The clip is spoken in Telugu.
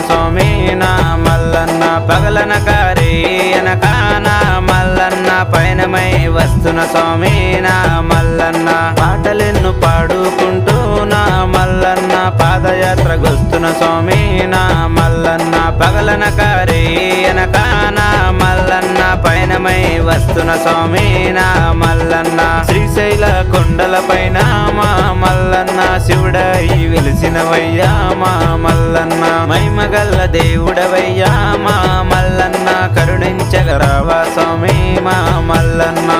స్వామి నా మల్లన్న పగలన కారే అనకాన మల్లన్న పయనమై వస్తున్న స్వామి నా మల్లన్న పాటలెన్ను పాడుకుంటూ నా మల్లన్న పాదయాత్రగొస్తున్న స్వామి నా మల్లన్న పగలన కారే అనకాన మల్లన్న పయనమై వస్తున్న స్వామి నా మల్లన్న శ్రీశైల కొండల పైన మా మల్లన్న శివుడై వెలిసినవయ్యా మా మల్లన్న మైమగల్ల దేవుడవయ్యా మా మల్లన్న కరుణించగరావా స్వామి మా మల్లన్న